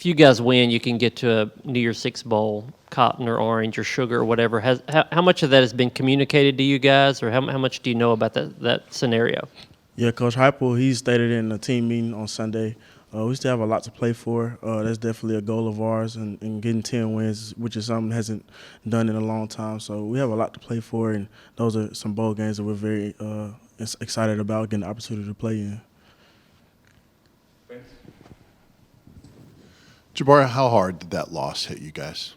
if you guys win, you can get to a New Year's Six bowl, cotton or orange or sugar or whatever. How much of that has been communicated to you guys, or how much do you know about that scenario? Yeah, Coach Heupel, he stated in a team meeting on Sunday, we still have a lot to play for. That's definitely a goal of ours, and getting 10 wins, which is something hasn't done in a long time. So we have a lot to play for, and those are some bowl games that we're very excited about getting the opportunity to play in. Jabari, how hard did that loss hit you guys?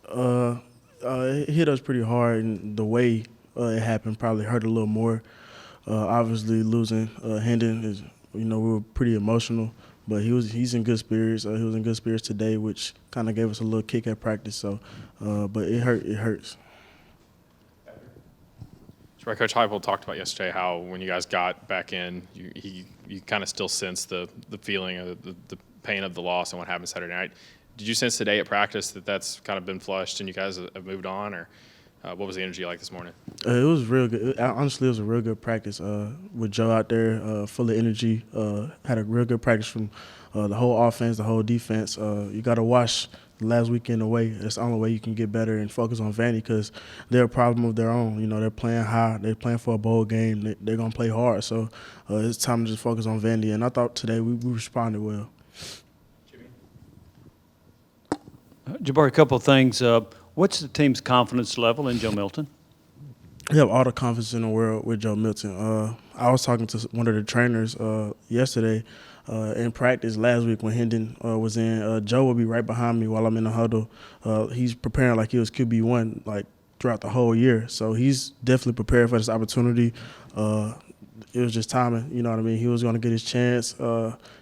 It hit us pretty hard, and the way it happened probably hurt a little more. Obviously, losing Hendon is, we were pretty emotional, but he's in good spirits. He was in good spirits today, which kind of gave us a little kick at practice. So, but it hurts. Right, Coach Heupel talked about yesterday how when you guys got back in, you kind of still sense the feeling of the pain of the loss and what happened Saturday night. Did you sense today at practice that that's kind of been flushed and you guys have moved on, or what was the energy like this morning? It was real good. Honestly, it was a real good practice with Joe out there, full of energy. Had a real good practice from the whole offense, the whole defense. You got to watch the last weekend away. That's the only way you can get better and focus on Vandy because they're a problem of their own. They're playing high. They're playing for a bowl game. They're going to play hard. So it's time to just focus on Vandy. And I thought today we responded well. Jabari, a couple of things. What's the team's confidence level in Joe Milton? We have all the confidence in the world with Joe Milton. I was talking to one of the trainers yesterday in practice last week when Hendon was in. Joe will be right behind me while I'm in the huddle. He's preparing like he was QB1 like throughout the whole year. So he's definitely prepared for this opportunity. It was just timing, you know what I mean? He was going to get his chance.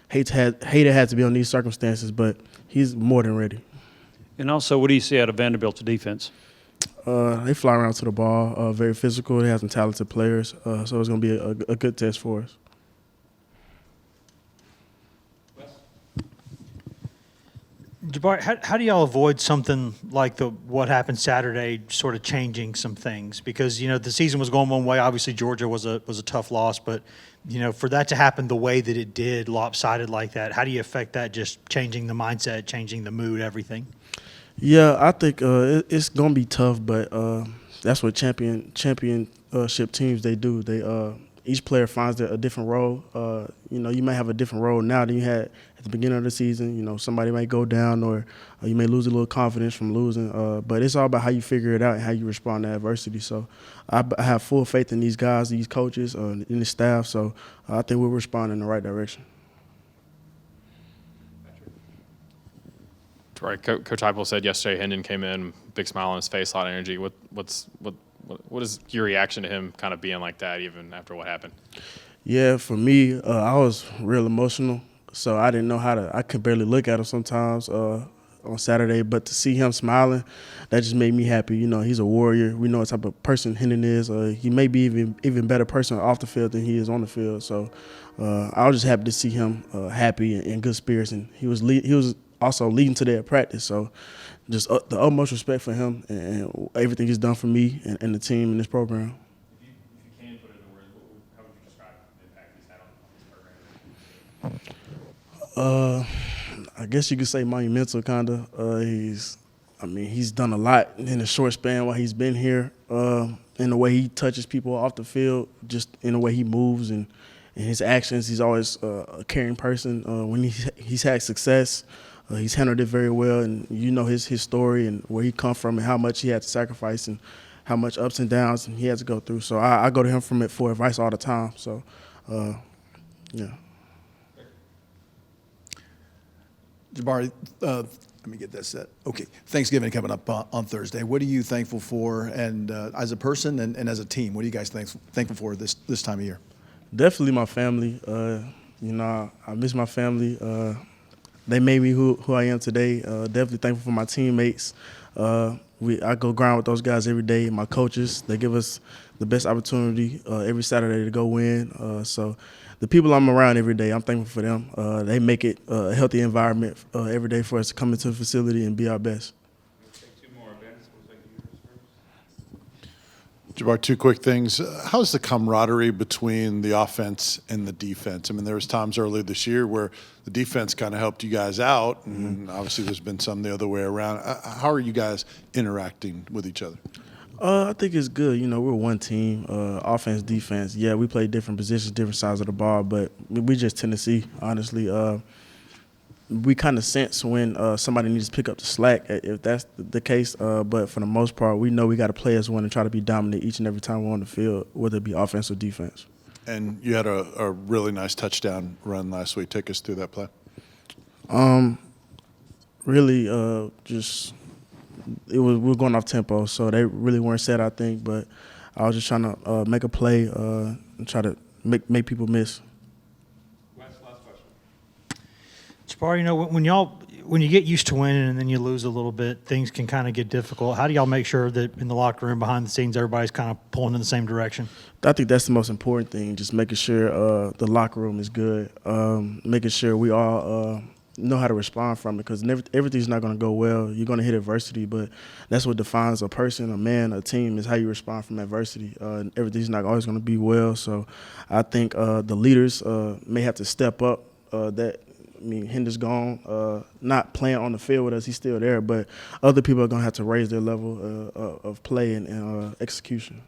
Hate it had to be on these circumstances, but he's more than ready. And also, what do you see out of Vanderbilt's defense? They fly around to the ball, very physical. They have some talented players, so it's going to be a good test for us. Jabari, how do y'all avoid something like what happened Saturday sort of changing some things? Because, the season was going one way. Obviously, Georgia was a tough loss. But, for that to happen the way that it did, lopsided like that, how do you affect that, just changing the mindset, changing the mood, everything? Yeah, I think it's gonna be tough, but that's what championship teams they do. They each player finds a different role. You may have a different role now than you had at the beginning of the season. Somebody might go down, or you may lose a little confidence from losing. But it's all about how you figure it out and how you respond to adversity. So I have full faith in these guys, these coaches, in the staff. So I think we'll respond in the right direction. Right, Coach Heupel said yesterday Hendon came in, big smile on his face, a lot of energy. What is your reaction to him kind of being like that even after what happened? Yeah, for me, I was real emotional, so I didn't know I could barely look at him sometimes on Saturday, but to see him smiling, that just made me happy. He's a warrior. We know what type of person Hendon is. He may be even better person off the field than he is on the field. So I was just happy to see him happy and in good spirits, and he was also leading today at practice. So just the utmost respect for him and everything he's done for me and the team and this program. If you can put it into words, how would you describe the impact he's had on this program? I guess you could say monumental, kind of. He's done a lot in a short span while he's been here. In the way he touches people off the field, just in the way he moves and his actions, he's always a caring person. When he's had success, he's handled it very well, and his story and where he come from and how much he had to sacrifice and how much ups and downs he had to go through. So I go to him for advice all the time. So, yeah. Jabari, let me get that set. Okay, Thanksgiving coming up on Thursday. What are you thankful for, and as a person and as a team, what are you guys thankful for this time of year? Definitely my family. I miss my family. They made me who I am today. Definitely thankful for my teammates. I go grind with those guys every day. My coaches, they give us the best opportunity every Saturday to go win. So the people I'm around every day, I'm thankful for them. They make it a healthy environment every day for us to come into the facility and be our best. Jabari, two quick things. How's the camaraderie between the offense and the defense? I mean, there was times earlier this year where the defense kind of helped you guys out, and obviously there's been some the other way around. How are you guys interacting with each other? I think it's good. You know, we're one team, offense, defense. Yeah, we play different positions, different sides of the ball, but we just Tennessee, honestly. We kind of sense when somebody needs to pick up the slack, if that's the case. But for the most part, we know we got to play as one and try to be dominant each and every time we're on the field, whether it be offense or defense. And you had a really nice touchdown run last week. Take us through that play. Really, just we were going off tempo, so they really weren't set, I think. But I was just trying to make a play and try to make people miss. Jabari, you know, when you get used to winning and then you lose a little bit, things can kind of get difficult. How do y'all make sure that in the locker room, behind the scenes, everybody's kind of pulling in the same direction? I think that's the most important thing, just making sure the locker room is good, making sure we all know how to respond from it, because everything's not going to go well. You're going to hit adversity, but that's what defines a person, a man, a team, is how you respond from adversity. Everything's not always going to be well, so I think the leaders may have to step up. Hender's gone, not playing on the field with us. He's still there, but other people are going to have to raise their level of play and execution.